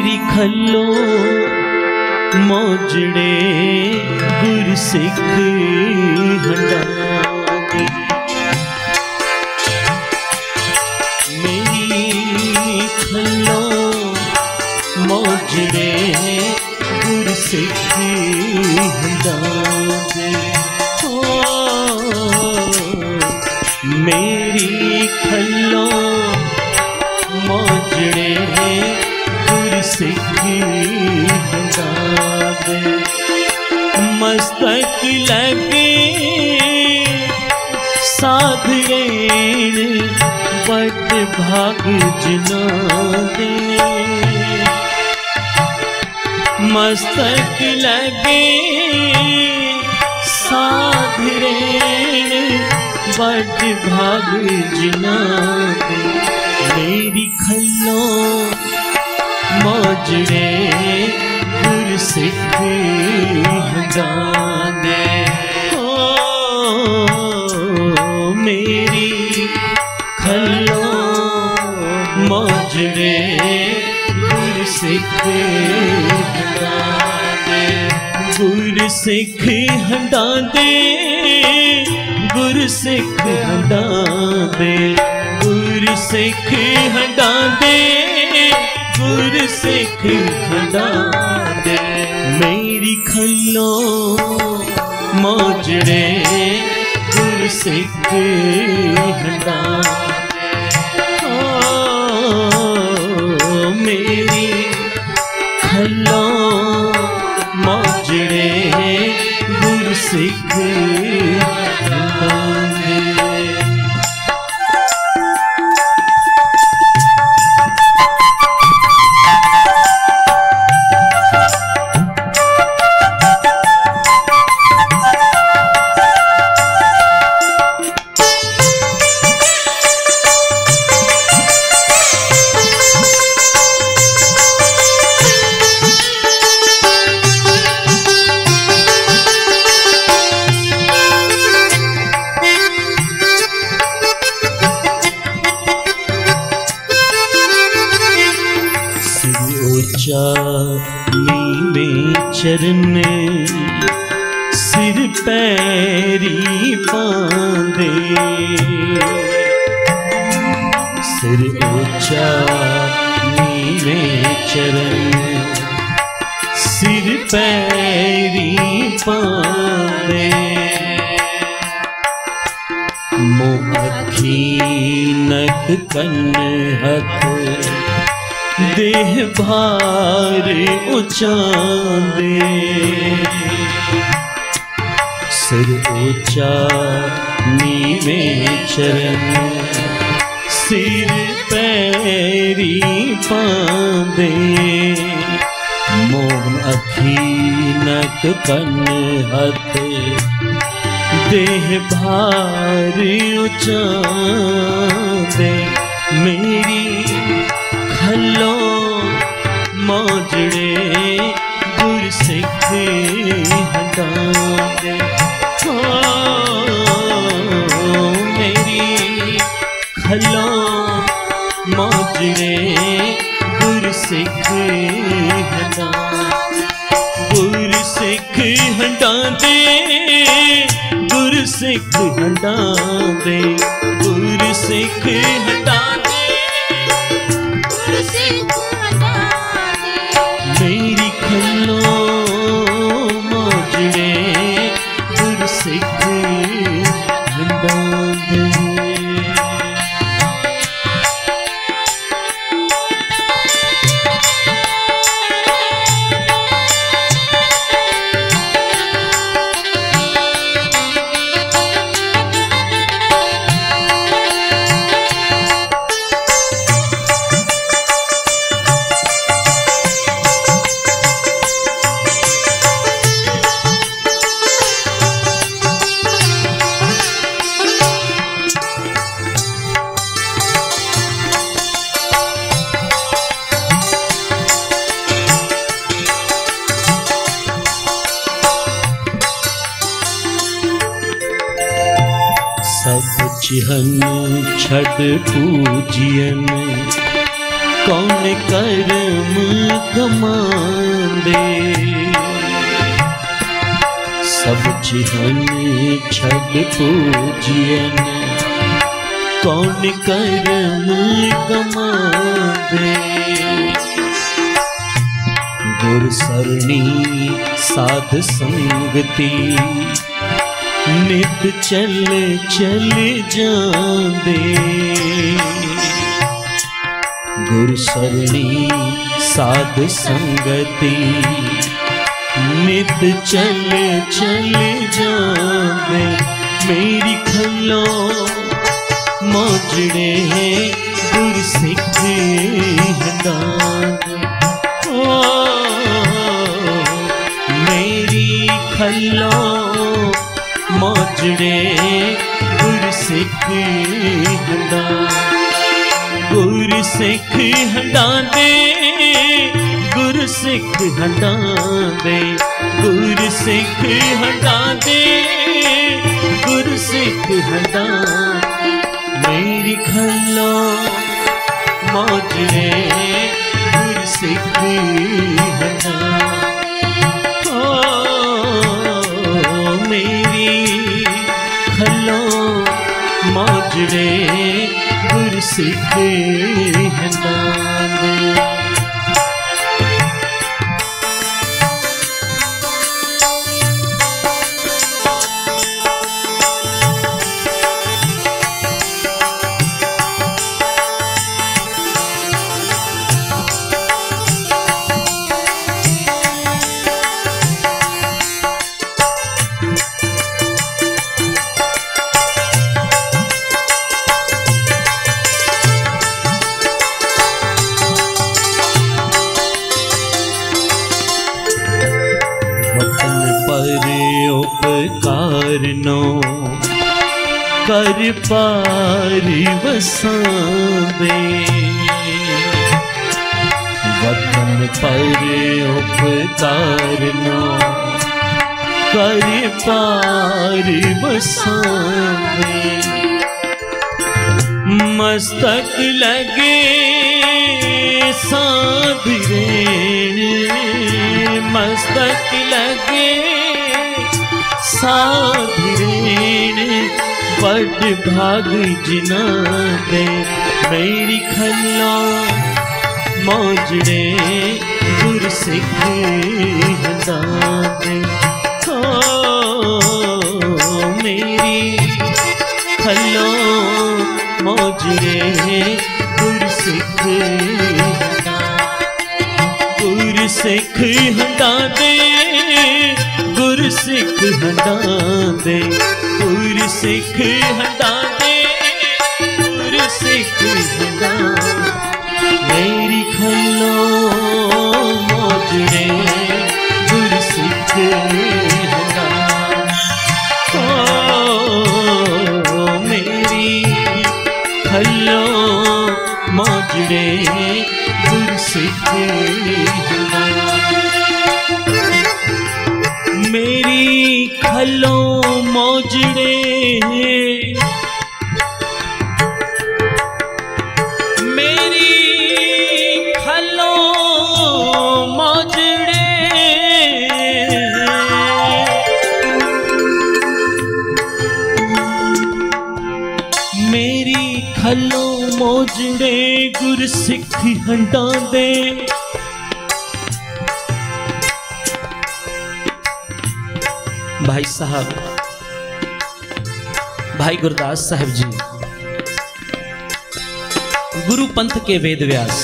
मेरी खल्लो मोजड़े गुर सिख हंडांदे। मेरी खल्लो मोजड़े गुर सिख हंडांदे। मेरी खल्लो मोजड़े गुर सिख हंडांदे। मस्तक लगे साधरेन बड़ भाग जिनांदे। मस्तक लगे साधरेन बड़ भाग जिनांदे। मेरी खल्लो मोजड़े गुर सिख हंडांदे। मेरी खल्लो मोजड़े गुर सिख हंडांदे। गुर सिख हंडांदे गुर सिख हंडांदे। गुर सिख हंडांदे गुर सिख हंडांदे। मेरी खल्लो मोजड़े गुर सिख हंडांदे। मेरी खल्लो मोजड़े गुर सिख हंडांदे। नीवे चरण सिर पैरी पांदे। सिर ऊंचा नीवे चरण सिर पैरी पांदे। मुँह अखी नक कन हथ देह भार उचांदे। सिर ऊंचा नीवे चरण सिर पैरी पांदे। मोह अखी नक कन हथ देह भार उचांदे। मेरी खल्लो मोजड़े गुर सिख हंडांदे। मेरी खल्लो मोजड़े गुर सिख हंडांदे। गुर सिख हंडांदे गुर सिख हंडांदे। गुर सिख हंडांदे मेरी खल्लो मोजड़े गुर सिख हंडांदे। चिहन छड़ पूजियन कौन करम कमांदे। सब जिहन छड़ पूजियन कौन करम कमांदे। गुर सरणी साध संगति नित चल चल जांदे। गुर सरणी साध संगति नित चल चल जांदे। मेरी खलो मोजड़े गुर सिख हंडांदे। मेरी खलो मोजड़े गुर सिख हंडांदे। गुर सिख हंडांदे गुर सिख हंडांदे। गुर सिख हंडांदे गुर सिख हंडांदे। मेरी खलो मोजड़े गुर सिख हंडांदे। मेरी खलो मोजड़े गुर सिख हंडांदे। उपकारनो कर पार वसांदे। वतन पर उपकारनो कर पार वसांदे। मस्तक लगे साध रेण मस्तक लगे साध रेण बड़ भाग जिना दे। मेरी खलो मोजड़े गुर सिख हंडांदे। मेरी खलो मोजड़े गुर सिख हंडांदे। गुर सिख हंडांदे गुर सिख हंडांदे। गुर सिख हंडांदे गुर सिख हंडांदे। मेरी खलो मोजड़े गुर सिख हंडांदे। मेरी खलो मोजड़े गुर सिख हंडांदे। मेरी खलो मोजड़े मेरी खलो मोजड़े मेरी खलो मोजड़े गुर सिख हंडांदे। भाई साहब भाई गुरदास साहब जी गुरु पंथ के वेद व्यास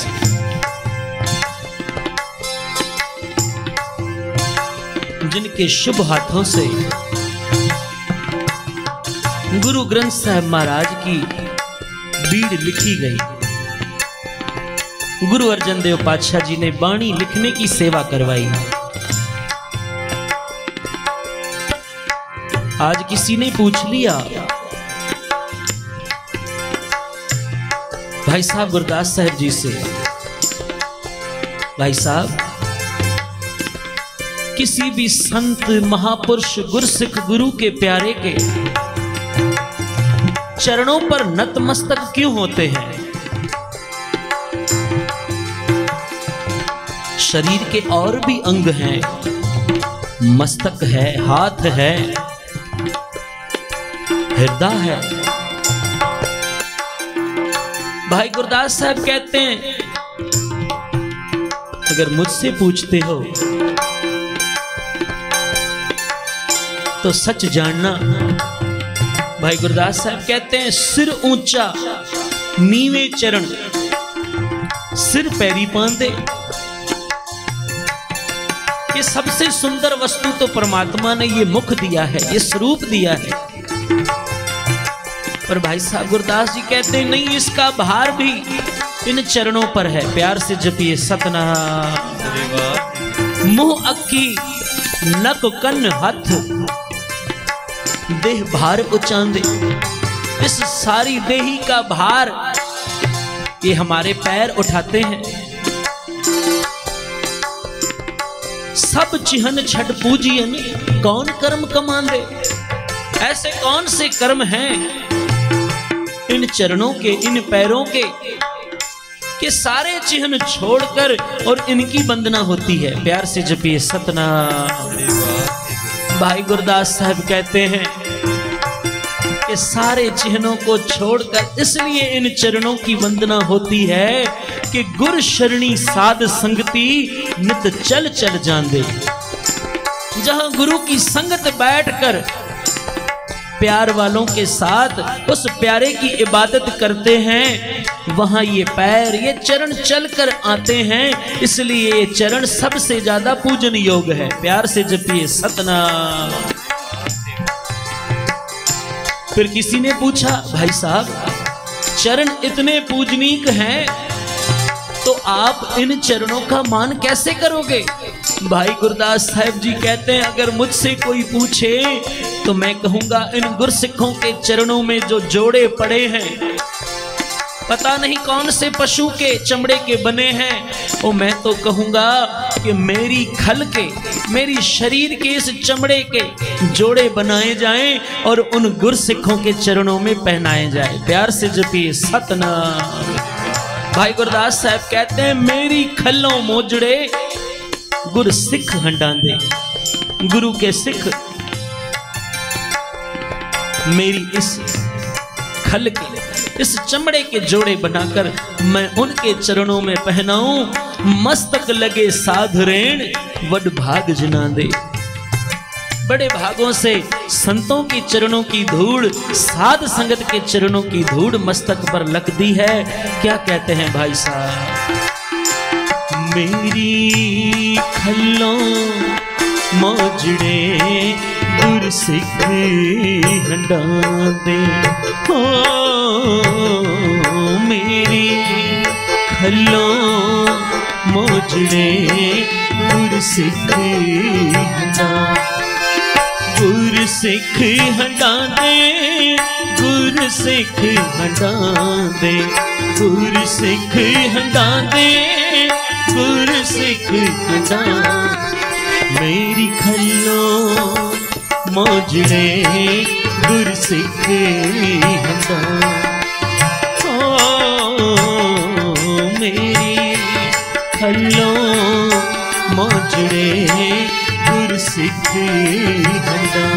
जिनके शुभ हाथों से गुरु ग्रंथ साहब महाराज की बीड़ लिखी गई। गुरु अर्जन देव पातशाह जी ने बाणी लिखने की सेवा करवाई। आज किसी ने पूछ लिया भाई साहब गुरदास साहब जी से, भाई साहब किसी भी संत महापुरुष गुरसिख गुरु के प्यारे के चरणों पर नतमस्तक क्यों होते हैं? शरीर के और भी अंग हैं, मस्तक है, हाथ है, हृदय है। भाई गुरदास साहब कहते हैं, अगर मुझसे पूछते हो तो सच जानना। भाई गुरदास साहब कहते हैं, सिर ऊंचा नीवे चरण, सिर पैरी पांदे। ये सबसे सुंदर वस्तु तो परमात्मा ने ये मुख दिया है, ये स्वरूप दिया है। पर भाई साहब गुरदास जी कहते हैं नहीं, इसका भार भी इन चरणों पर है। प्यार से जपिए सतनाम। मुंह अक्की नक कन हथ देह भार उचांदे। इस सारी देही का भार ये हमारे पैर उठाते हैं। सब चिहन छठ पूजियन कौन कर्म कमांदे। ऐसे कौन से कर्म हैं इन चरणों के, इन पैरों के, कि सारे चिन्ह छोड़कर और इनकी वंदना होती है। प्यार से जपिए सतनाम। भाई गुरदास साहब कहते हैं कि सारे चिन्हों को छोड़कर इसलिए इन चरणों की वंदना होती है कि गुर शरणी साध संगति नित चल चल जांदे। जहां गुरु की संगत बैठकर प्यार वालों के साथ उस प्यारे की इबादत करते हैं, वहां ये पैर, ये चरण चलकर आते हैं। इसलिए ये चरण सबसे ज्यादा पूजन योग्य है। प्यार से जपिए सतनाम। फिर किसी ने पूछा, भाई साहब चरण इतने पूजनीक हैं तो आप इन चरणों का मान कैसे करोगे? भाई गुरदास साहब जी कहते हैं, अगर मुझसे कोई पूछे तो मैं कहूंगा इन गुरसिखों के चरणों में जो जोड़े पड़े हैं, पता नहीं कौन से पशु के चमड़े के बने हैं, वो मैं तो कहूंगा कि मेरी खल के, मेरी शरीर के इस चमड़े के जोड़े बनाए जाएं और उन गुरसिखों के चरणों में पहनाए जाए। प्यार से जपिए सतनाम। भाई गुरदास साहब कहते हैं, मेरी खल्लों मोजड़े गुर सिख हंडांदे। गुरु के सिख मेरी इस खल के, इस चमड़े के जोड़े बनाकर मैं उनके चरणों में पहनाऊं। मस्तक लगे साधरेण वड भाग जनांदे। बड़े भागों से संतों के चरणों की धूड़, साध संगत के चरणों की धूड़ मस्तक पर लगती है। क्या कहते हैं भाई साहब, मेरी खल्लों मोजड़े गुर सिख हंडांदे। हो मेरी खल्लों मोजड़े गुर सिख हंडांदे। गुर सिख हंडांदे, गुर सिख हंडांदे, गुर सिख हंडांदे, गुर सिख हंडांदे। मेरी खल्लों मोजड़े गुर सिख हंडांदे। ओ मेरी खल्लों मोजड़े गुर सिख हंडांदे।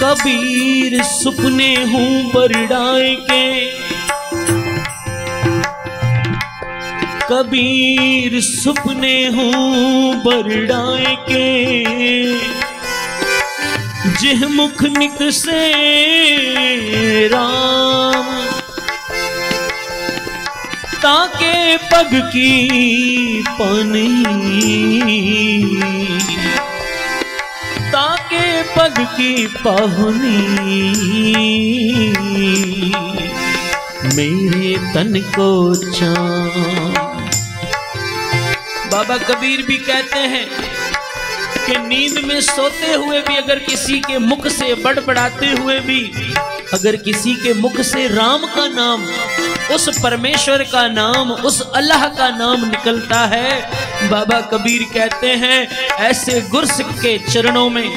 कबीर सुपने हूँ बरड़ाए के, कबीर सुपने हूँ बरड़ाए के। जिह मुख निक से राम, ताके पग की पानी, ताके पग की पाहुनी। मेरे तन को चांद। बाबा कबीर भी कहते हैं कि नींद में सोते हुए भी अगर किसी के मुख से बड़बड़ाते हुए भी अगर किसी के मुख से राम का नाम, उस परमेश्वर का नाम, उस अल्लाह का नाम निकलता है, बाबा कबीर कहते हैं ऐसे गुरसिख के चरणों में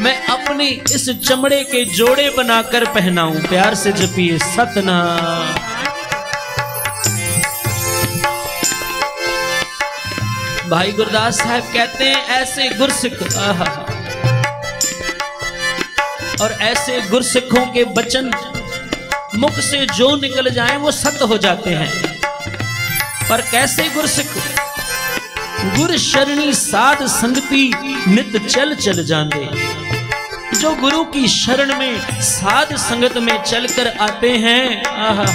मैं अपने इस चमड़े के जोड़े बनाकर पहनाऊं। प्यार से जपिए सतनाम। भाई गुरदास साहब कहते हैं ऐसे गुरसिख और ऐसे गुरसिखों के वचन मुख से जो निकल जाएं वो सत्य हो जाते हैं। पर कैसे गुरसिख? गुर शरणी साध संगति नित चल चल जांदे। जो गुरु की शरण में साध संगत में चलकर आते हैं। आहा।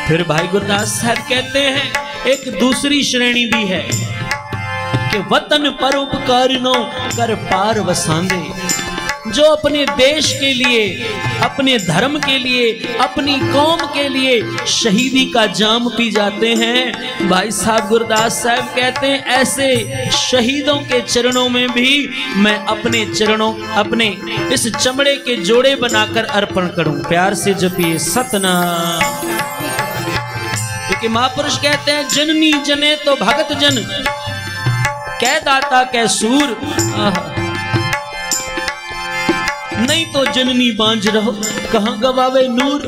फिर भाई गुरदास साहब कहते हैं एक दूसरी श्रेणी भी है कि वतन पर उपकारिनो कर पार वसांदे। जो अपने देश के लिए, अपने धर्म के लिए, अपनी कौम के लिए शहीदी का जाम पी जाते हैं। भाई साहब गुरदास साहब कहते हैं ऐसे शहीदों के चरणों में भी मैं अपने चरणों, अपने इस चमड़े के जोड़े बनाकर अर्पण करूं। प्यार से जपिए सतनाम। क्योंकि महापुरुष कहते हैं जननी जने तो भगत जन, कै दाता कै सूर। नहीं तो जननी बांझ रहो कहां गवावे नूर।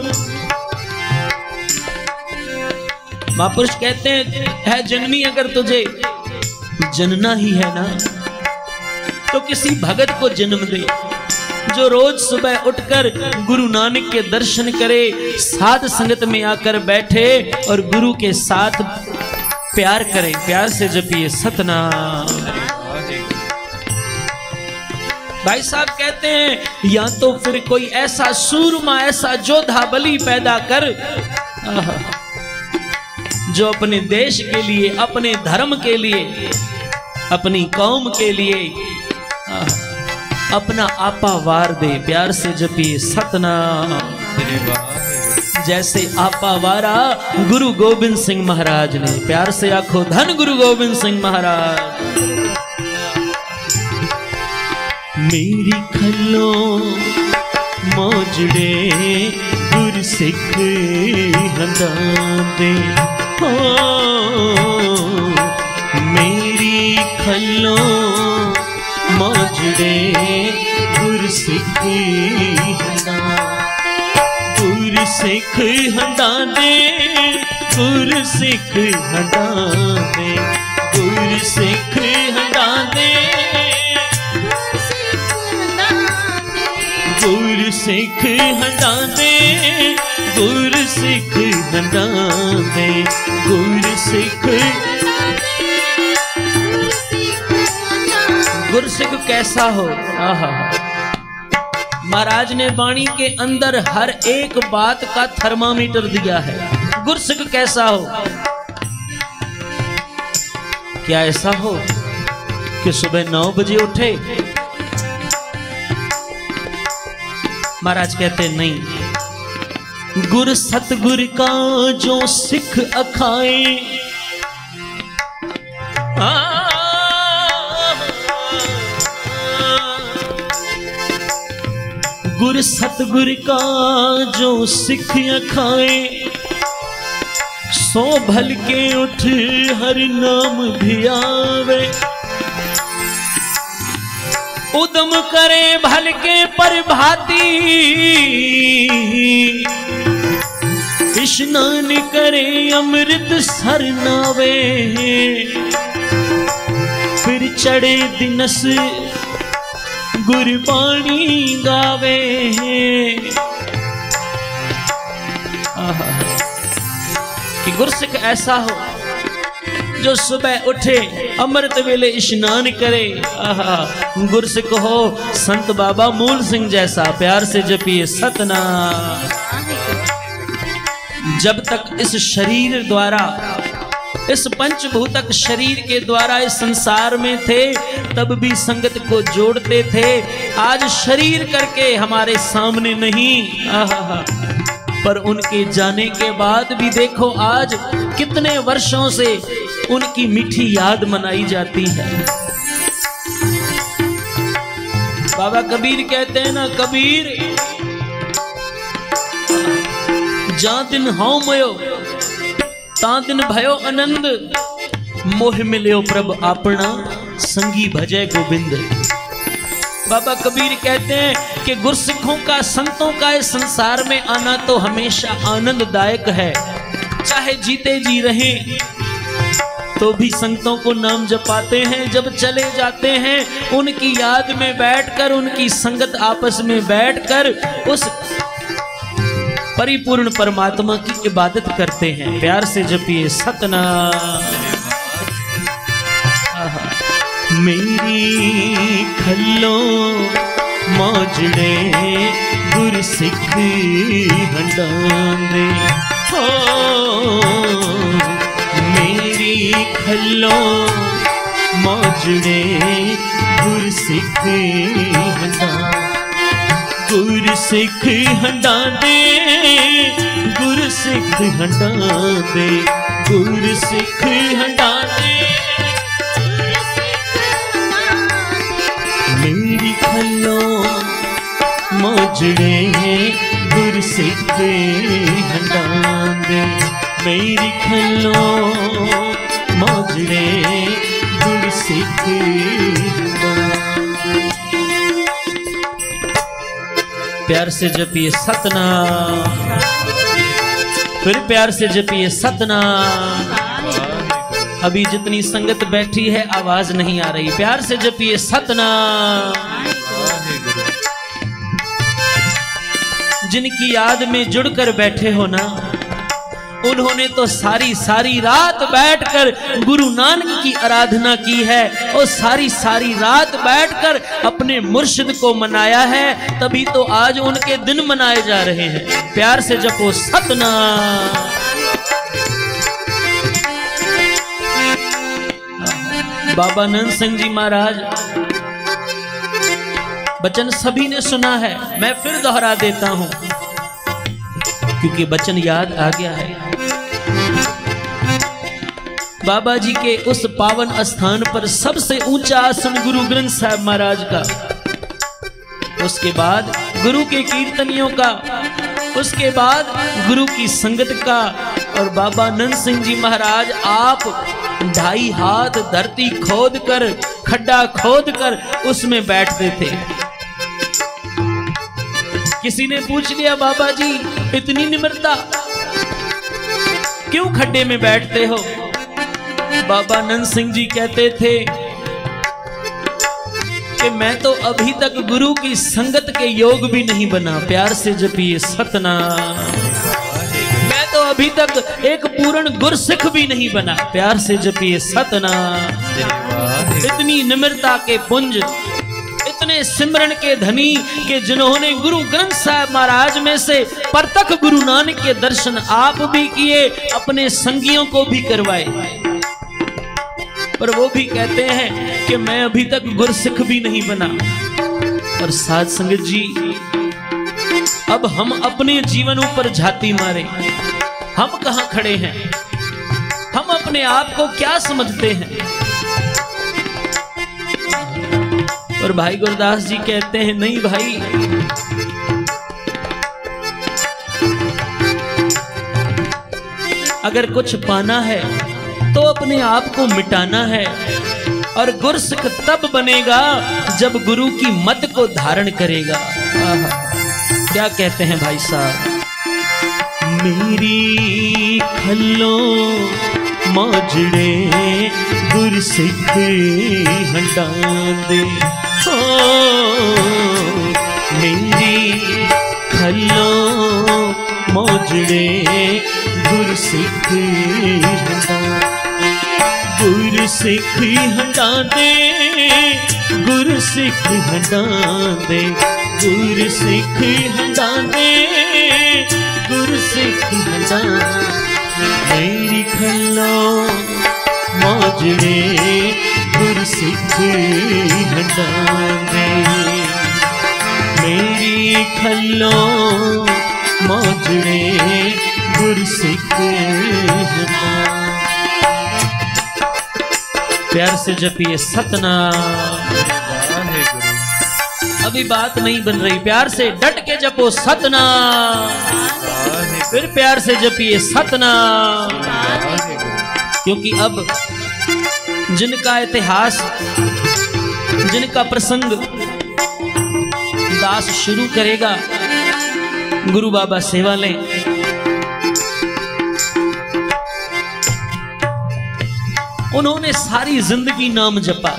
महापुरुष कहते हैं है जननी अगर तुझे जनना ही है ना तो किसी भगत को जन्म दे जो रोज सुबह उठकर गुरु नानक के दर्शन करे, साध संगत में आकर बैठे और गुरु के साथ प्यार करे। प्यार से जपिए सतनाम। भाई साहब कहते हैं या तो फिर कोई ऐसा सूरमा, ऐसा जोधा बलि पैदा कर जो अपने देश के लिए, अपने धर्म के लिए, अपनी कौम के लिए अपना आपा वार दे। प्यार से जपिए सतनाम। जैसे आपा वारा गुरु गोविंद सिंह महाराज ने। प्यार से आखो धन गुरु गोविंद सिंह महाराज। मेरी खलो मौजड़े गुरसिख हंदांदे हो। मेरी खलो मौजड़े गुरसिख गुरसिख हंदांदे, गुरसिख हंदांदे, गुरसिख हंदांदे, गुरसिख हंदांदे, गुरसिख हंदांदे, गुरसिख। गुरसिख कैसा हो? आहा। महाराज ने वाणी के अंदर हर एक बात का थर्मामीटर दिया है। गुरसिख कैसा हो? क्या ऐसा हो कि सुबह 9 बजे उठे? महाराज कहते नहीं। गुर सतगुर का जो सिख अखाए, गुर सतगुर का जो सिख अखाए, सो भल के उठ हर नाम भी आवे। उदम करे भल के प्रभाती, स्नान करे अमृत सर नावे। फिर चढ़े दिनस गुरबाणी गावे। कि गुरसिख ऐसा हो जो सुबह उठे अमृत वेले स्नान करे। गुरसिख हो संत बाबा मूल सिंह जैसा। प्यार से जपिए सतनाम। जब तक इस शरीर द्वारा, इस पंचभूतक शरीर के द्वारा इस संसार में थे तब भी संगत को जोड़ते थे। आज शरीर करके हमारे सामने नहीं, पर उनके जाने के बाद भी देखो आज कितने वर्षों से उनकी मीठी याद मनाई जाती है। बाबा कबीर कहते हैं ना, कबीर जा दिन हौ मयो ता दिन भयो आनंद, मोह मिल्यो प्रभ अपना संगी भजय गोविंद। बाबा कबीर कहते हैं कि गुरसिखों का, संतों का इस संसार में आना तो हमेशा आनंददायक है। चाहे जीते जी रहें, तो भी संगतों को नाम जपाते हैं। जब चले जाते हैं उनकी याद में बैठकर, उनकी संगत आपस में बैठकर उस परिपूर्ण परमात्मा की इबादत करते हैं। प्यार से जपिए सतनाम। मेरी खल्लो मौजड़े गुर सिख हंडांदे हो, मेरी खल्लो मौजड़े गुर सिख हंडांदे, गुर सिख हंडांदे, गुर सिख हंडांदे, गुर सिख हंडांदे, मेरी खल्लो मौजड़े गुर सिख हंडांदे, मेरी खल्लो मौजड़े गुर सिख हंडांदे। प्यार से जपिए सतनाम, फिर प्यार से जपिए सतनाम। अभी जितनी संगत बैठी है आवाज नहीं आ रही, प्यार से जपिए सतनाम। जिनकी याद में जुड़कर बैठे हो ना, उन्होंने तो सारी सारी रात बैठकर गुरु नानक की आराधना की है और सारी सारी रात बैठकर अपने मुर्शिद को मनाया है, तभी तो आज उनके दिन मनाए जा रहे हैं। प्यार से जपो सतनाम। बाबा नंद सिंह जी महाराज, वचन सभी ने सुना है, मैं फिर दोहरा देता हूं क्योंकि वचन याद आ गया है। बाबा जी के उस पावन स्थान पर सबसे ऊंचा आसन गुरु ग्रंथ साहब महाराज का, उसके बाद गुरु के कीर्तनियों का, उसके बाद गुरु की संगत का, और बाबा नंद सिंह जी महाराज आप 2.5 हाथ धरती खोद कर, खड्डा खोद कर उसमें बैठते थे। किसी ने पूछ लिया, बाबा जी इतनी निम्रता क्यों खड्डे में बैठते हो? बाबा नंद सिंह जी कहते थे कि मैं तो अभी तक गुरु की संगत के योग भी नहीं बना। प्यार से जपिए सतनाम। मैं तो अभी तक एक पूर्ण गुरसिख भी नहीं बना। प्यार से जपिए सतनाम। इतनी निम्रता के पुंज, इतने सिमरन के धनी के जिन्होंने गुरु ग्रंथ साहब महाराज में से परतक गुरु नानक के दर्शन आप भी किए, अपने संगियों को भी करवाए, पर वो भी कहते हैं कि मैं अभी तक गुरसिख भी नहीं बना। और साध संगत जी, अब हम अपने जीवनों पर झाती मारे, हम कहां खड़े हैं? हम अपने आप को क्या समझते हैं? और भाई गुरदास जी कहते हैं, नहीं भाई, अगर कुछ पाना है तो अपने आप को मिटाना है, और गुरसिख तब बनेगा जब गुरु की मत को धारण करेगा। क्या कहते हैं भाई साहब? मेरी खल्लो मौजड़े गुरसिख हंडांदे हो, मेरी खल्लो मौजड़े गुरसिख हंडांदे, गुरसिख हंडांदे, गुरसिख हंडांदे, गुरसिख हंडांदे, गुरसिख हंडांदे, मेरी खल्लो मौजड़े गुरसिख हंडांदे, मेरी खल्लो मौजड़े गुरसिख हंडांदे। प्यार से जपिए सतनाम। अभी बात नहीं बन रही, प्यार से डट के जपो सतनाम, फिर प्यार से जपिए सतनाम। क्योंकि अब जिनका इतिहास, जिनका प्रसंग दास शुरू करेगा, गुरु बाबा सेवा लें। उन्होंने सारी जिंदगी नाम जपा।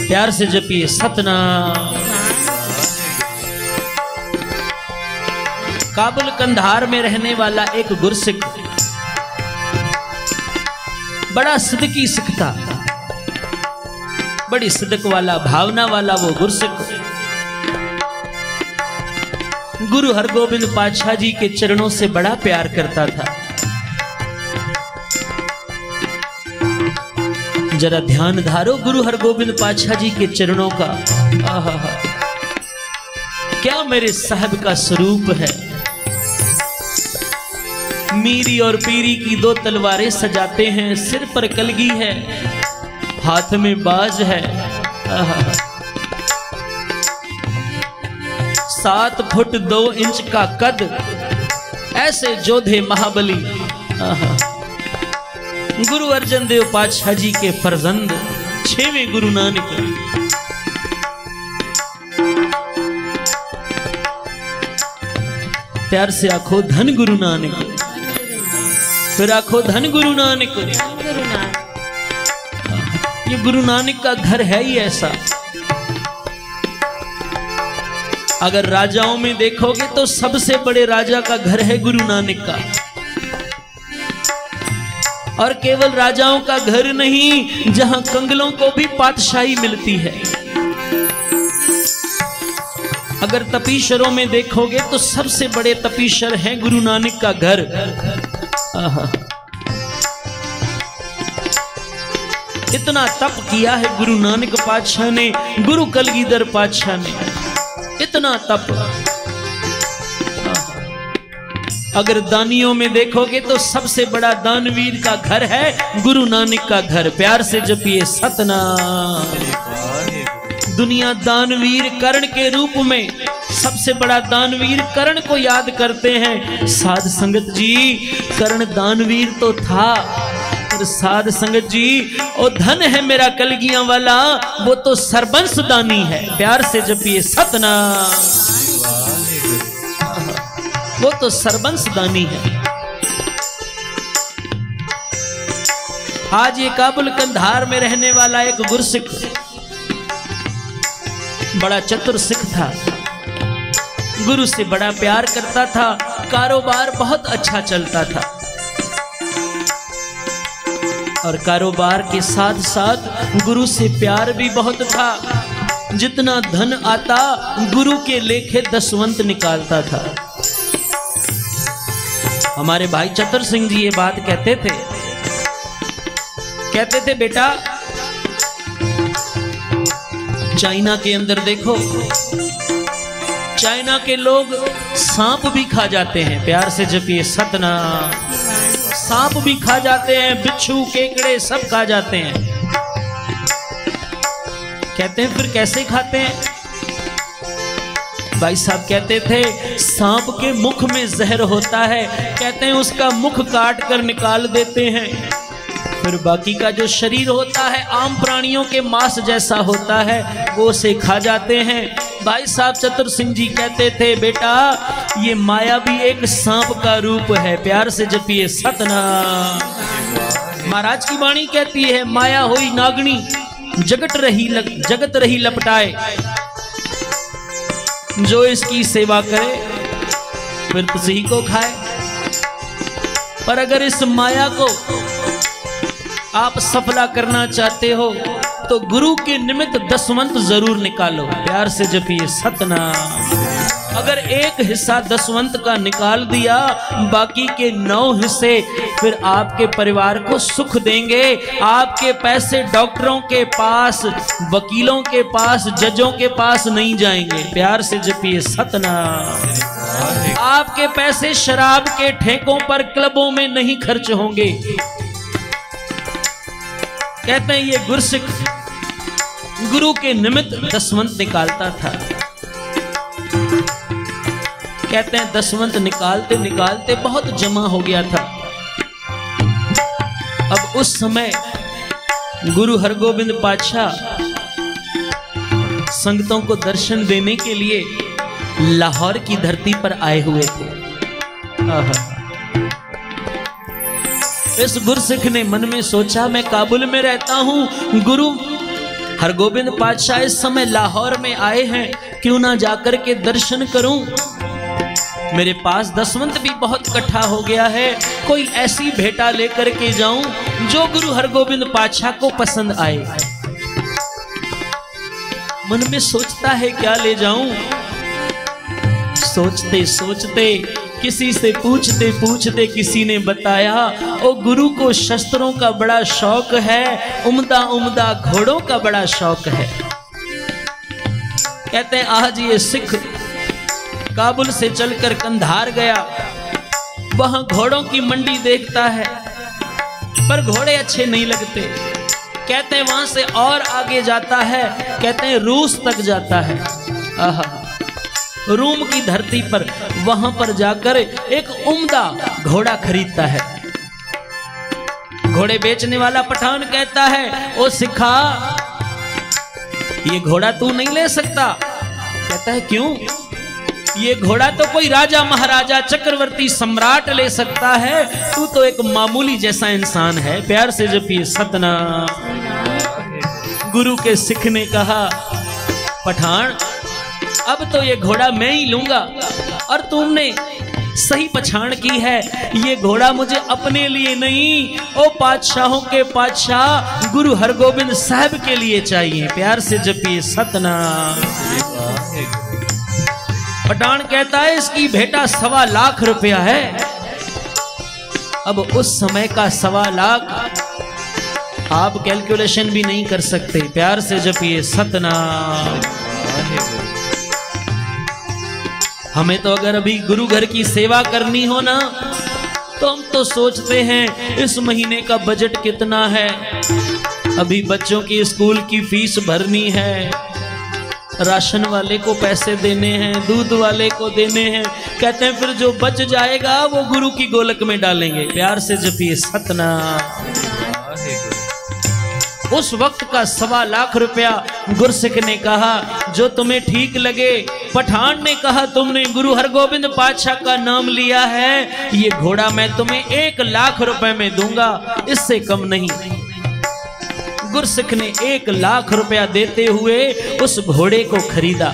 प्यार से जपिए सतनाम। काबुल कंधार में रहने वाला एक गुरसिख, बड़ा सिद्दकी सिख था, बड़ी सिद्दक वाला भावना वाला वो गुरसिख गुरु हरगोबिंद पातशाह जी के चरणों से बड़ा प्यार करता था। जरा ध्यान धारो गुरु हरगोबिंद पातशाह जी के चरणों का। आहा, क्या मेरे साहब का स्वरूप है। मीरी और पीरी की दो तलवारें सजाते हैं, सिर पर कलगी है, हाथ में बाज है। 7 फुट 2 इंच का कद, ऐसे जोधे महाबली। गुरु अर्जन देव पातशाह जी के फर्जंद 6वें गुरु नानक। प्यार से आखो धन गुरु नानक, फिर आखो धन गुरु नानक। ये गुरु नानक का घर है ही ऐसा। अगर राजाओं में देखोगे तो सबसे बड़े राजा का घर है गुरु नानक का। और केवल राजाओं का घर नहीं, जहां कंगलों को भी पातशाही मिलती है। अगर तपीश्वरों में देखोगे तो सबसे बड़े तपीश्वर हैं गुरु नानक का घर। इतना तप किया है गुरु नानक पातशाह ने, गुरु कलगीधर पातशाह ने, इतना तप। अगर दानियों में देखोगे तो सबसे बड़ा दानवीर का घर है गुरु नानक का घर। प्यार से जपिए सतनाम। दुनिया दानवीर कर्ण के रूप में सबसे बड़ा दानवीर कर्ण को याद करते हैं। साध संगत जी, कर्ण दानवीर तो था, पर साध संगत जी ओ धन है मेरा कलगियां वाला, वो तो सरबंस दानी है। प्यार से जपिए सतनाम। वो तो सरबंस दानी है। आज ये काबुल कंधार में रहने वाला एक गुरसिख बड़ा चतुर सिख था, गुरु से बड़ा प्यार करता था, कारोबार बहुत अच्छा चलता था। और कारोबार के साथ साथ गुरु से प्यार भी बहुत था। जितना धन आता गुरु के लेखे दसवंत निकालता था। हमारे भाई चतुर सिंह जी ये बात कहते थे बेटा, चाइना के अंदर देखो, चाइना के लोग सांप भी खा जाते हैं। प्यार से जपिए सतनाम। सांप भी खा जाते हैं, बिच्छू केकड़े सब खा जाते हैं। कहते हैं फिर कैसे खाते हैं? भाई साहब कहते थे सांप के मुख में जहर होता है, कहते हैं उसका मुख काट कर निकाल देते हैं, फिर बाकी का जो शरीर होता है आम प्राणियों के मांस जैसा होता है, वो उसे खा जाते हैं। भाई साहब चतुर सिंह जी कहते थे बेटा ये माया भी एक सांप का रूप है। प्यार से जपिए सतनाम। महाराज की वाणी कहती है माया हुई नागनी, जगत रही लपटाए, जो इसकी सेवा करे फिर तुसी को खाए। पर अगर इस माया को आप सफला करना चाहते हो तो गुरु के निमित्त दसवंत जरूर निकालो। प्यार से जपिए सतनाम। अगर एक हिस्सा दसवंत का निकाल दिया, बाकी के 9 हिस्से फिर आपके परिवार को सुख देंगे। आपके पैसे डॉक्टरों के पास, वकीलों के पास, जजों के पास नहीं जाएंगे। प्यार से जपिए सतनाम। आपके पैसे शराब के ठेकों पर, क्लबों में नहीं खर्च होंगे। कहते हैं ये गुरसिख गुरु के निमित्त दसवंत निकालता था। कहते हैं दसवंत निकालते निकालते बहुत जमा हो गया था। अब उस समय गुरु हरगोबिंद पातशाह संगतों को दर्शन देने के लिए लाहौर की धरती पर आए हुए थे। इस गुरसिख ने मन में सोचा, मैं काबुल में रहता हूं, गुरु हरगोबिंद पातशाह इस समय लाहौर में आए हैं, क्यों ना जाकर के दर्शन करूं। मेरे पास दसवंत भी बहुत इकट्ठा हो गया है, कोई ऐसी भेंटा लेकर के जाऊं जो गुरु हरगोबिंद पातशाह को पसंद आए। मन में सोचता है क्या ले जाऊं। सोचते सोचते किसी से पूछते पूछते किसी ने बताया, ओ गुरु को शस्त्रों का बड़ा शौक है, उम्दा उम्दा घोड़ों का बड़ा शौक है। कहते हैं आज ये सिख काबुल से चलकर कंधार गया, वहां घोड़ों की मंडी देखता है, पर घोड़े अच्छे नहीं लगते। कहते हैं वहां से और आगे जाता है, कहते हैं रूस तक जाता है। आहा, रूम की धरती पर, वहां पर जाकर एक उम्दा घोड़ा खरीदता है। घोड़े बेचने वाला पठान कहता है, ओ सिखा ये घोड़ा तू नहीं ले सकता। कहता है क्यों? ये घोड़ा तो कोई राजा महाराजा चक्रवर्ती सम्राट ले सकता है, तू तो एक मामूली जैसा इंसान है। प्यार से जपिए सतनाम। गुरु के सिख ने कहा, पठान अब तो ये घोड़ा मैं ही लूंगा, और तुमने सही पछाण की है, ये घोड़ा मुझे अपने लिए नहीं, ओ पातशाहों के पातशाह गुरु हरगोबिंद साहब के लिए चाहिए। प्यार से जपिए सतनाम। पठान कहता है इसकी भेंटा 1.25 लाख रुपया है। अब उस समय का 1.25 लाख आप कैलकुलेशन भी नहीं कर सकते। प्यार से जपिए सतनाम। हमें तो अगर अभी गुरु घर की सेवा करनी हो ना, तो हम तो सोचते हैं इस महीने का बजट कितना है, अभी बच्चों की स्कूल की फीस भरनी है, राशन वाले को पैसे देने हैं, दूध वाले को देने हैं। कहते हैं फिर जो बच जाएगा वो गुरु की गोलक में डालेंगे। प्यार से जपिए सतनाम। उस वक्त का 1.25 लाख रुपया गुरसिख ने कहा जो तुम्हें ठीक लगे। पठान ने कहा तुमने गुरु हरगोबिंद पातशाह का नाम लिया है, ये घोड़ा मैं तुम्हें 1 लाख रुपए में दूंगा, इससे कम नहीं। गुरसिख ने 1 लाख रुपया देते हुए उस घोड़े को खरीदा।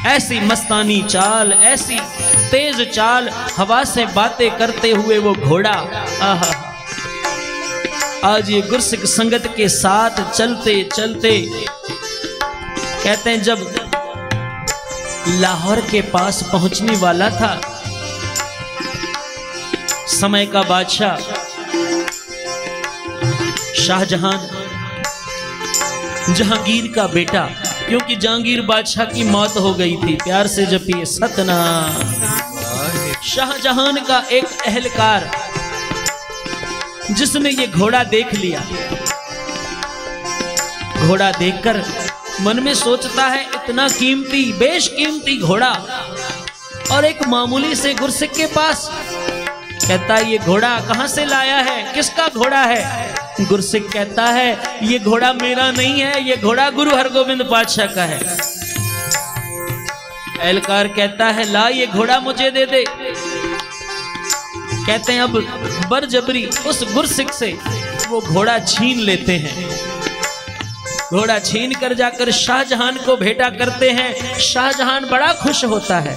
ऐसी मस्तानी चाल, ऐसी तेज चाल, हवा से बातें करते हुए वो घोड़ा। आहा, आज ये गुरसिख संगत के साथ चलते चलते, कहते हैं जब लाहौर के पास पहुंचने वाला था, समय का बादशाह शाहजहां, जहांगीर का बेटा, क्योंकि जहांगीर बादशाह की मौत हो गई थी। प्यार से जपिए सतनाम। शाहजहां का एक अहलकार जिसने ये घोड़ा देख लिया, घोड़ा देखकर मन में सोचता है इतना कीमती, बेशकीमती घोड़ा और एक मामूली से गुरसिख के पास। कहता है ये घोड़ा कहां से लाया है, किसका घोड़ा है? गुरसिख कहता है ये घोड़ा मेरा नहीं है, ये घोड़ा गुरु हरगोबिंद पातशाह का है। एहलकार कहता है ला ये घोड़ा मुझे दे दे। कहते हैं अब बरजबरी उस गुरसिख से वो घोड़ा छीन लेते हैं। घोड़ा छीन कर जाकर शाहजहां को भेंटा करते हैं। शाहजहां बड़ा खुश होता है।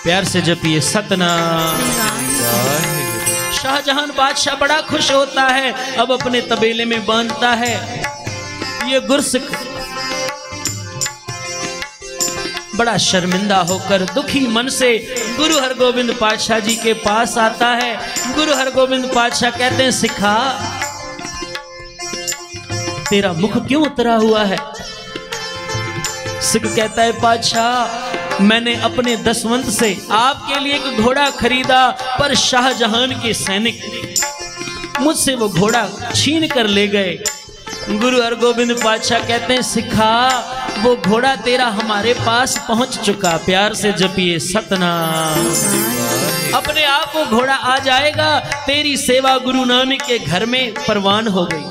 प्यार से जपिए सतनाम। शाहजहां बादशाह बड़ा खुश होता है, अब अपने तबेले में बांधता है। ये गुरसिख बड़ा शर्मिंदा होकर दुखी मन से गुरु हरगोबिंद पातशाह जी के पास आता है। गुरु हरगोबिंद पातशाह कहते हैं सिखा तेरा मुख क्यों उतरा हुआ है? सिख कहता है पातशाह मैंने अपने दसवंत से आपके लिए एक घोड़ा खरीदा, पर शाहजहां के सैनिक मुझसे वो घोड़ा छीन कर ले गए। गुरु हरगोबिंद पातशाह कहते हैं सिखा वो घोड़ा तेरा हमारे पास पहुंच चुका। प्यार से जपिए सतनाम। अपने आप वो घोड़ा आ जाएगा। तेरी सेवा गुरु नानक के घर में परवान हो गई।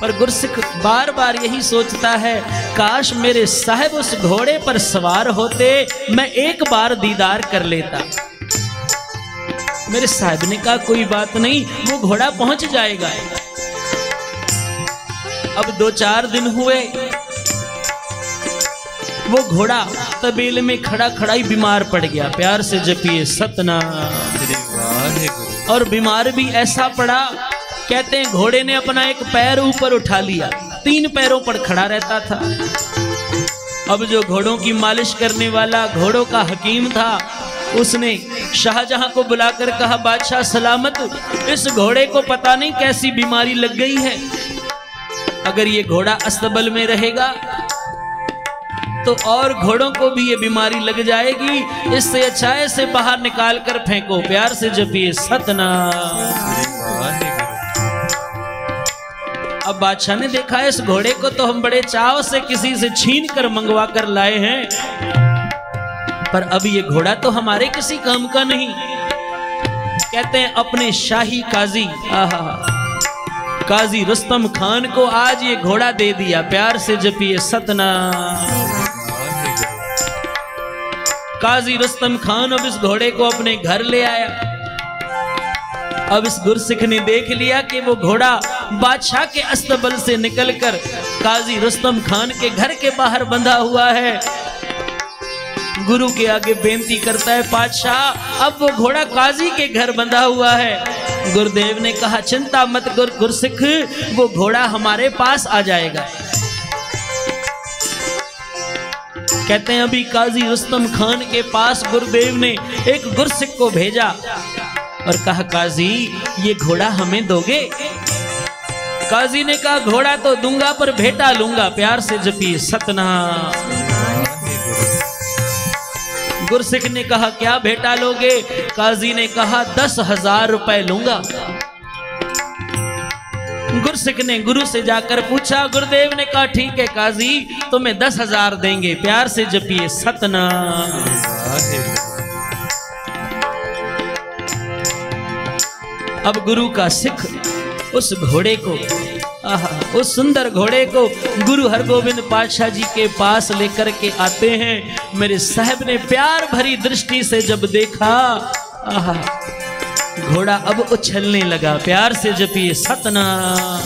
पर गुरसिख बार बार यही सोचता है, काश मेरे साहब उस घोड़े पर सवार होते, मैं एक बार दीदार कर लेता। मेरे साहब ने कहा कोई बात नहीं, वो घोड़ा पहुंच जाएगा। अब 2-4 दिन हुए, वो घोड़ा तबेले में खड़ा खड़ा ही बीमार पड़ गया। प्यार से जपिए सतनाम। और बीमार भी ऐसा पड़ा, कहते हैं घोड़े ने अपना एक पैर ऊपर उठा लिया, 3 पैरों पर खड़ा रहता था। अब जो घोड़ों की मालिश करने वाला घोड़ों का हकीम था, उसने शाहजहां को बुलाकर कहा, बादशाह सलामत, इस घोड़े को पता नहीं कैसी बीमारी लग गई है, अगर ये घोड़ा अस्तबल में रहेगा तो और घोड़ों को भी ये बीमारी लग जाएगी, इससे अच्छा है इसे बाहर निकाल कर फेंको। प्यार से जपिए सतनाम। अब बादशाह ने देखा इस घोड़े को तो हम बड़े चाव से किसी से छीन कर मंगवा कर लाए हैं, पर अब ये घोड़ा तो हमारे किसी काम का नहीं। कहते हैं अपने शाही काजी काजी रुस्तम खान को आज ये घोड़ा दे दिया। प्यार से जपिए सतनाम। काजी रुस्तम खान अब इस घोड़े को अपने घर ले आया। अब इस गुरसिख ने देख लिया कि वो घोड़ा बादशाह के अस्तबल से निकलकर काजी रुस्तम खान के घर के बाहर बंधा हुआ है। गुरु के आगे बेनती करता है, बादशाह अब वो घोड़ा काजी के घर बंधा हुआ है। गुरुदेव ने कहा चिंता मत गुरसिख, वो घोड़ा हमारे पास आ जाएगा। कहते हैं अभी काजी रुस्तम खान के पास गुरुदेव ने एक गुरसिख को भेजा और कहा, काजी ये घोड़ा हमें दोगे? काजी ने कहा घोड़ा तो दूंगा पर भेटा लूंगा। प्यार से जपिए सतनाम। गुरसिख ने कहा क्या भेटा लोगे? काजी ने कहा 10,000 रुपए लूंगा। गुरसिख ने गुरु से जाकर पूछा, गुरुदेव ने कहा ठीक है काजी तुम्हें 10,000 देंगे। प्यार से जपिए सतनाम। अब गुरु का सिख उस घोड़े को, उस सुंदर घोड़े को गुरु हरगोविंद पातशाह जी के पास लेकर के आते हैं। मेरे साहब ने प्यार भरी दृष्टि से जब देखा, घोड़ा अब उछलने लगा। प्यार से जपिए सतनाम।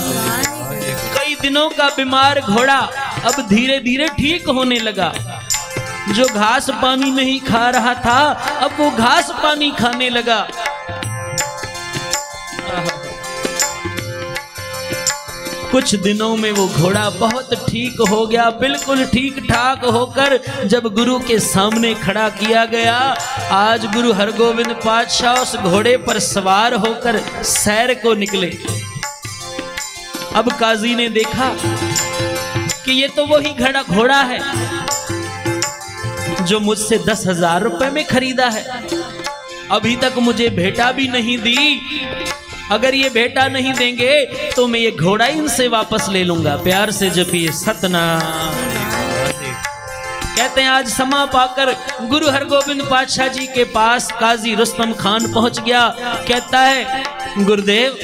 कई दिनों का बीमार घोड़ा अब धीरे धीरे ठीक होने लगा। जो घास पानी नहीं खा रहा था अब वो घास पानी खाने लगा। कुछ दिनों में वो घोड़ा बहुत ठीक हो गया। बिल्कुल ठीक ठाक होकर जब गुरु के सामने खड़ा किया गया, आज गुरु हरगोविंद पातशाह उस घोड़े पर सवार होकर सैर को निकले। अब काजी ने देखा कि ये तो वही घोड़ा है जो मुझसे 10,000 रुपए में खरीदा है, अभी तक मुझे भेंटा भी नहीं दी। अगर ये भेंटा नहीं देंगे तो मैं ये घोड़ा इनसे वापस ले लूंगा। प्यार से जपिए सतनाम। कहते हैं आज समा पाकर गुरु हरगोविंद पातशाह जी के पास काजी रुस्तम खान पहुंच गया। कहता है गुरुदेव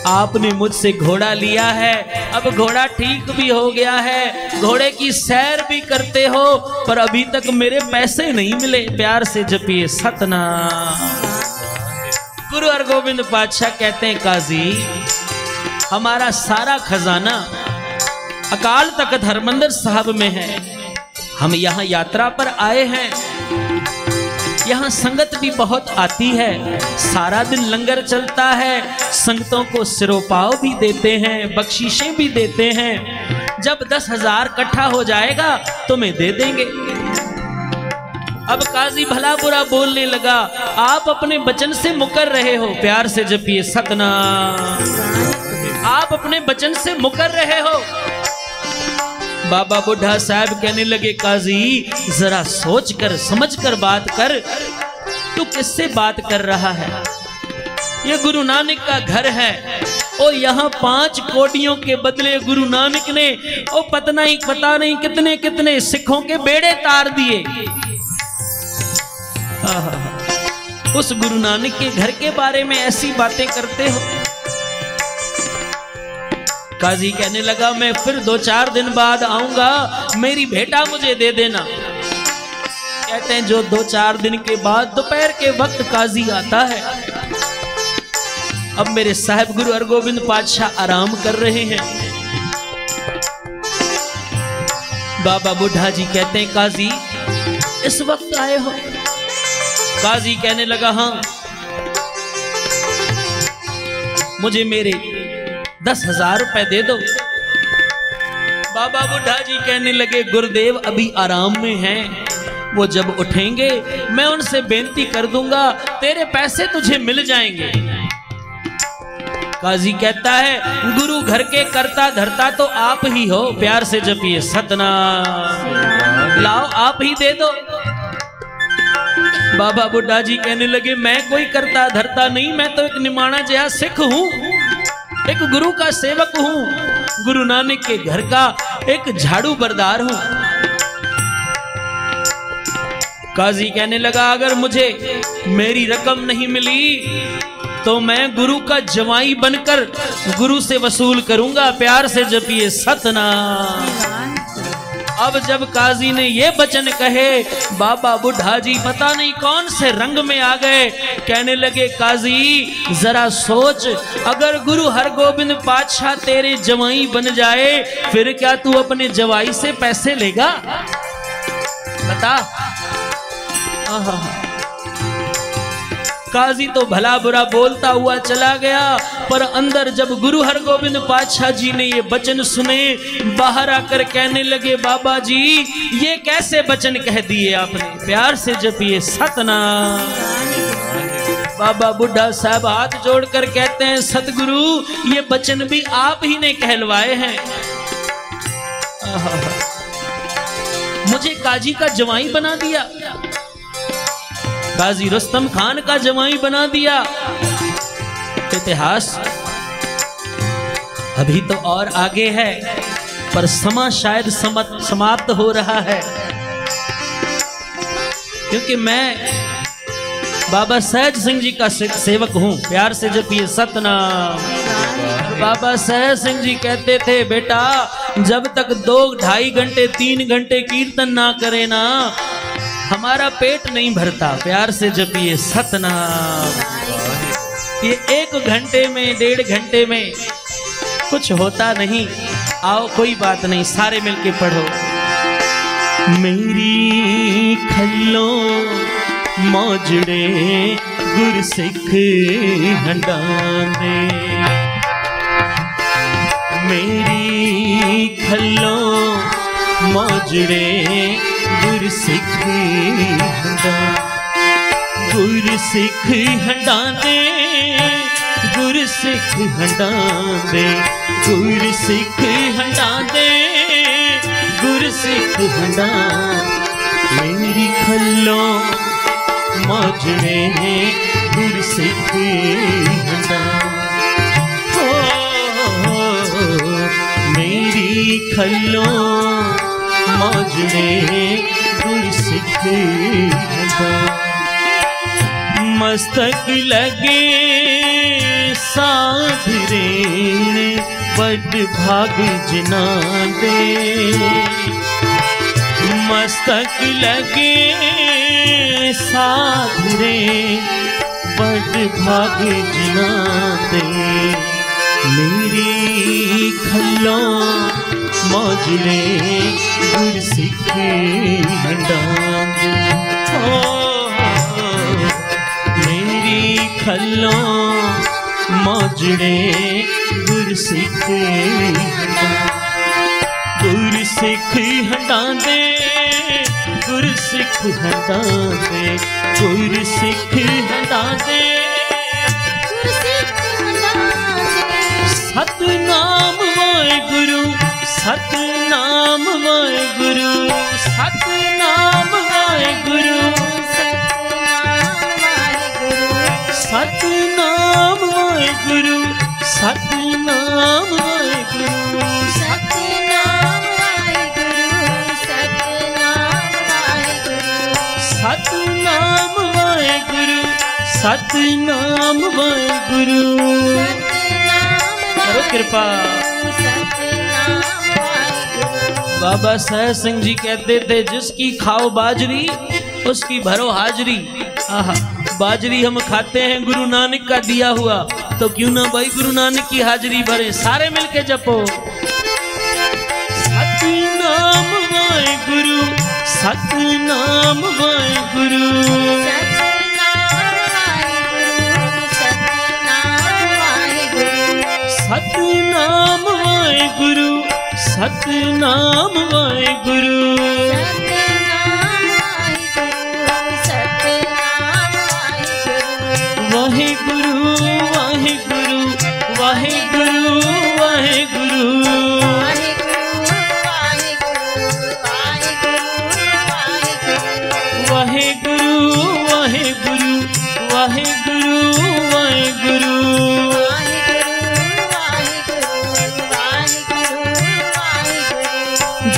आपने मुझसे घोड़ा लिया है, अब घोड़ा ठीक भी हो गया है, घोड़े की सैर भी करते हो, पर अभी तक मेरे पैसे नहीं मिले। प्यार से जपिए सतनाम। गुरु हरगोविंद पातशाह कहते हैं काजी हमारा सारा खजाना अकाल तख्त हरमंदिर साहब में है। हम यहाँ यात्रा पर आए हैं, यहाँ संगत भी बहुत आती है, सारा दिन लंगर चलता है, संगतों को सिरोपाव भी देते हैं, बख्शीशें भी देते हैं। जब 10,000 इकट्ठा हो जाएगा तो मैं दे देंगे। अब काजी भला बुरा बोलने लगा, आप अपने वचन से मुकर रहे हो। प्यार से जपिए सतनाम। आप अपने वचन से मुकर रहे हो। बाबा बुढ़ा साहब कहने लगे काजी जरा सोच कर समझ कर बात कर, तू किससे बात कर रहा है? ये गुरु नानक का घर है और यहाँ 5 कोडियों के बदले गुरु नानक ने ओ पता नहीं कितने कितने सिखों के बेड़े तार दिए। उस गुरु नानक के घर के बारे में ऐसी बातें करते हो। काजी कहने लगा मैं फिर 2-4 दिन बाद आऊंगा, मेरी भेंटा मुझे दे देना। कहते हैं जो 2-4 दिन के बाद दोपहर के वक्त काजी आता है। अब मेरे साहिब गुरु हरगोबिंद पातशाह आराम कर रहे हैं। बाबा बुढ़ा जी कहते हैं काजी इस वक्त आए हो? काजी कहने लगा हाँ, मुझे मेरे 10,000 रुपए दे दो। बाबा बुढ़ा जी कहने लगे गुरुदेव अभी आराम में हैं, वो जब उठेंगे मैं उनसे बेनती कर दूंगा, तेरे पैसे तुझे मिल जाएंगे। काजी कहता है गुरु घर के करता धरता तो आप ही हो, प्यार से जपिए सतनाम, लाओ आप ही दे दो। बाबा बुढ़ा जी कहने लगे मैं कोई करता धरता नहीं, मैं तो एक निमाणा जया सिख हूं, एक गुरु का सेवक हूं, गुरु नानक के घर का एक झाड़ू बरदार हूं। काजी कहने लगा अगर मुझे मेरी रकम नहीं मिली तो मैं गुरु का जवाई बनकर गुरु से वसूल करूंगा, प्यार से जपिए सतनाम। अब जब काजी ने ये वचन कहे बाबा बुढ़ा जी पता नहीं कौन से रंग में आ गए। कहने लगे काजी जरा सोच, अगर गुरु हरगोबिंद पातशाह तेरे जवाई बन जाए फिर क्या तू अपने जवाई से पैसे लेगा? बता। काजी तो भला बुरा बोलता हुआ चला गया, पर अंदर जब गुरु हरगोबिंद पातशाह जी ने ये वचन सुने, बाहर आकर कहने लगे बाबा जी ये कैसे वचन कह दिए आपने, प्यार से जपिए सतनाम। बाबा बुढ़ा साहब हाथ जोड़कर कहते हैं सतगुरु ये वचन भी आप ही ने कहलवाए हैं। मुझे काजी का जवाई बना दिया, काजी रुस्तम खान का जवाई बना दिया। इतिहास अभी तो और आगे है, पर समा शायद समाप्त हो रहा है, क्योंकि मैं बाबा सहज सिंह जी का सेवक हूं, प्यार से जपिए सतनाम। बाबा सहज सिंह जी कहते थे बेटा जब तक 2-2.5 घंटे 3 घंटे कीर्तन ना करे ना हमारा पेट नहीं भरता, प्यार से जपिए सतनाम। ये 1 घंटे में 1.5 घंटे में कुछ होता नहीं। आओ कोई बात नहीं, सारे मिलके पढ़ो। मेरी खल्लो मौजड़े गुरसिख हंडांदे, मेरी खल्लो मौजड़े गुरसिख हंडा, गुरसिख हंडांदे, गुरसिख हंडांदे, गुरसिख हंडांदे, गुरसिख हंडा। मेरी खल्लो मौजड़े गुरसिख हंडा, मेरी खल्लो मौजड़े गुरसिख हंडा। मस्तक लगे साधरे बड़ भाग जिना दे, मस्तक लगे साधरे बड़ भाग जिना दे। मेरी खल्लो मौजड़े गुरसिख हंडा, मेरी खल्लो मौजड़े गुरसिख हंडा। गुरसिख हंडा दे, गुरसिख हंडा दे, गुरसिख हंडा दे, सतनाम वाहेगुरु, सतनाम वाहेगुरु, सतनाम वाहेगुरु, सतनाम वाहेगुरु, सतनाम वाहेगुरु, सतनाम वाहेगुरु, सतनाम वाहेगुरु, सतनाम वाहेगुरु। करो कृपा। बाबा सहज सिंह जी कहते थे, जिसकी खाओ बाजरी उसकी भरो हाजरी। आहा, बाजरी हम खाते हैं गुरु नानक का दिया हुआ, तो क्यों ना भाई गुरु नानक की हाजरी भरे। सारे मिलके जपो, सतनाम वाहेगुरु, सतनाम वाहेगुरु, सतनाम वाहेगुरु, सतनाम वाहेगुरु, वाहेगुरु वाहेगुरु वाहेगुरु वाहेगुरु, वाहेगुरु वाहेगुरु वाहेगुरु वाहेगुरु,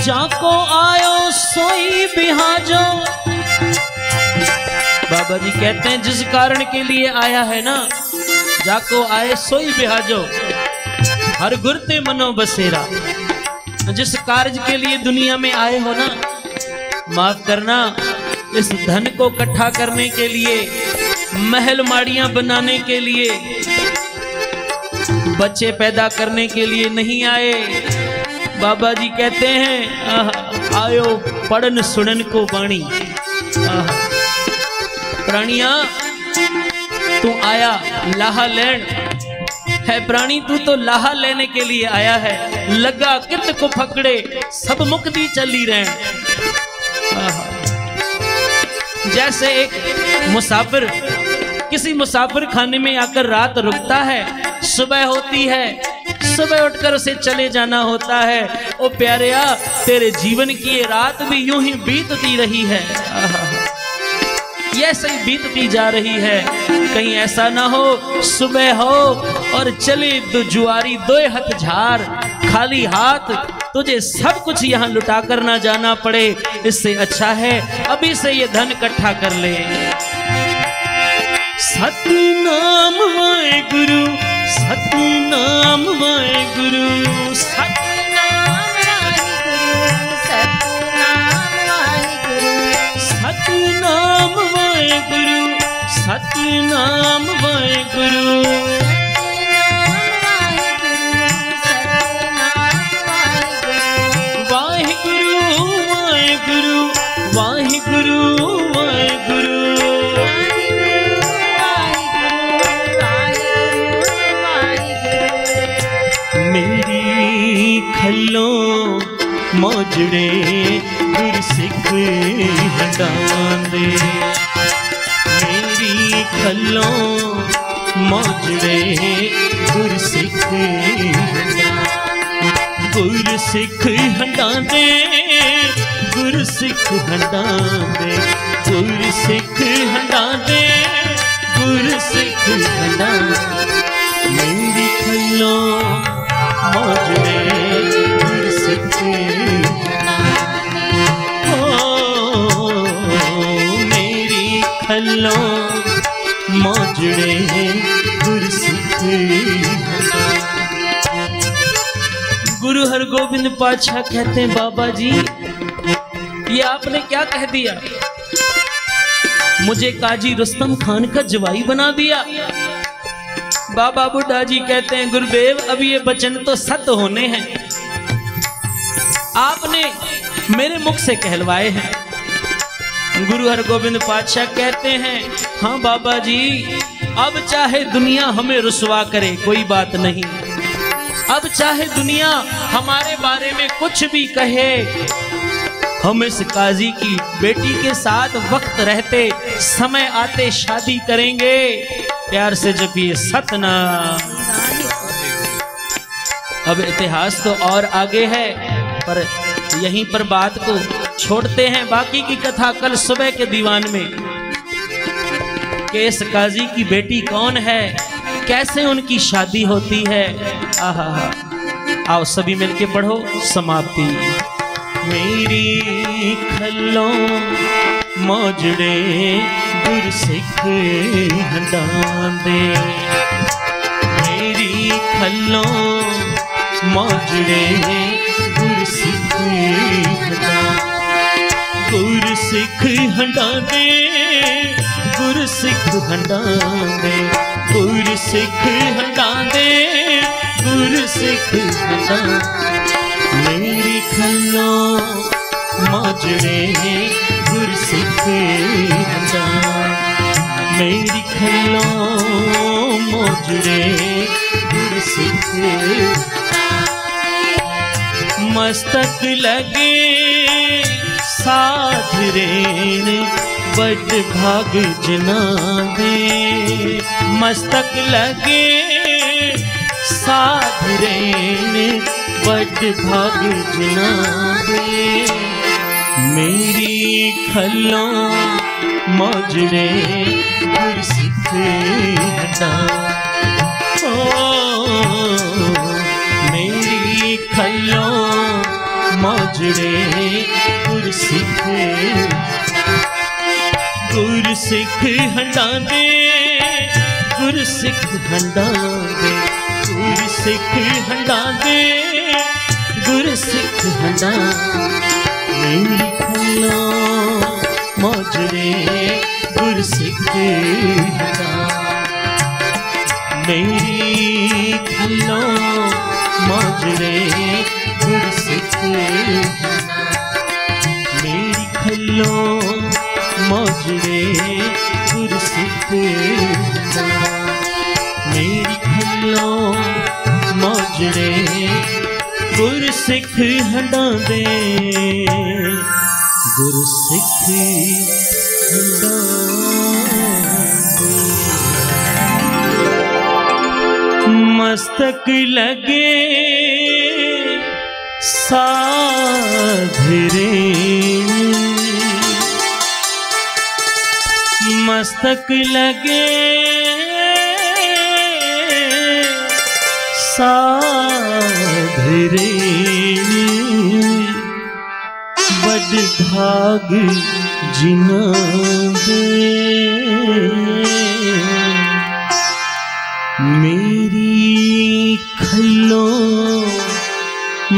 जाको आयो सोई बिहाजो। बाबा जी कहते हैं, जिस कारण के लिए आया है ना, जाको आए सोई बिहाजो, हर गुरते मनो बसेरा। जिस कार्य के लिए दुनिया में आए हो ना, माफ करना, इस धन को इकट्ठा करने के लिए, महल माड़ियां बनाने के लिए, बच्चे पैदा करने के लिए नहीं आए। बाबा जी कहते हैं, आयो पढ़न सुनन को बाणी। प्राणिया तू आया लाहा लेन है, प्राणी तू तो लाहा लेने के लिए आया है। लगा कित को फकड़े सब मुक्ति चली रहे। जैसे एक मुसाफिर किसी मुसाफिर खाने में आकर रात रुकता है, सुबह होती है, सुबह उठकर उसे चले जाना होता है। ओ प्यारेया, तेरे जीवन की ये रात भी यूं ही बीतती रही है, ये सही बीतती जा रही है। कहीं ऐसा ना हो सुबह हो और चले दो जुआरी दोए हथ झार, खाली हाथ तुझे सब कुछ यहाँ लुटा कर ना जाना पड़े। इससे अच्छा है अभी से ये धन इकट्ठा कर ले। सतनाम वाहेगुरु, सतनाम वाहेगुरु, सतनाम वाहेगुरु, सतनाम वाहेगुरु, सतनाम वाहेगुरु, वाहेगुरु वाहेगुरु वाहेगुरु वाहेगुरु, मेरी खल्लों मौजड़े गुरसिख हटांदे, मेरी खल्लों मौजड़े गुरसिख, गुरसिख हटांदे, गुरसिख हटांदे, गुरसिख हटांदे, गुरसिख हटांदे, मेरी खल्लों मौजड़े गुरसिख, मेरी खल्लों मौजड़े गुरसिख। गुरु हरगोविंद पातशाह कहते हैं, बाबा जी ये आपने क्या कह दिया, मुझे काजी रुस्तम खान का जवाई बना दिया। बाबा बुड्ढा जी कहते हैं, गुरुदेव अब ये वचन तो सत्य होने हैं, आपने मेरे मुख से कहलवाए हैं। गुरु हरगोविंद पातशाह कहते हैं, हाँ बाबा जी, अब चाहे दुनिया हमें रुसवा करे कोई बात नहीं, अब चाहे दुनिया हमारे बारे में कुछ भी कहे, हम इस काजी की बेटी के साथ वक्त रहते समय आते शादी करेंगे। प्यार से जपिए सतनाम। अब इतिहास तो और आगे है, पर यहीं पर बात को छोड़ते हैं। बाकी की कथा कल सुबह के दीवान में, कि इस काजी की बेटी कौन है, कैसे उनकी शादी होती है। आहा, आओ सभी मिलके पढ़ो समाप्ति। मेरी खल्लों मौजड़े गुरसिख हटांदे, मेरी खल्लों मौजड़े गुरसिख हंडा दे गुर सिख हंडा दे, गुर सिख हंडा दे गुर सिख हंडा। मेरी खल्लो माजरे गुर सिख हंडा, मेरी खल्लो माजरे गुर सिख। मस्तक लगे साध रेण बड़ भाग जना दे, मस्तक लगे साध रेण बड़ भाग जना दे। मेरी खल्लो मौजरे गुर सिख हंडा, मेरी खल्लो मौजरे गुर सिख। गुर सिख हंडा दे गुर सिख हंडा दे, गुर सिख हंडा दे गुर सिख हंडा। मेरी खल्लो मौजरे गुर सिख हंडा, मेरी खल्लो मौजरे गुर सिख हंडा, मेरी खल्लो मौजरे गुर सिख हंडा, मेरी खल्लो मौजरे गुर सिख हंडा दे गुर सिख हंडा दे। मस्तक लगे साध रेण, मस्तक लगे साध रेण बड़ भाग जिना दे। मेरी खल्लो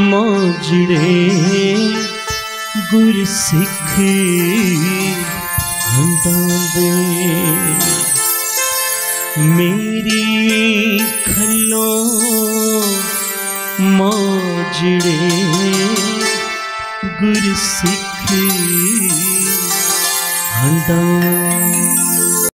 मौजरे गुर सिख हंडा दे, मेरी खल्लो मौजरे गुर सिख हंडा।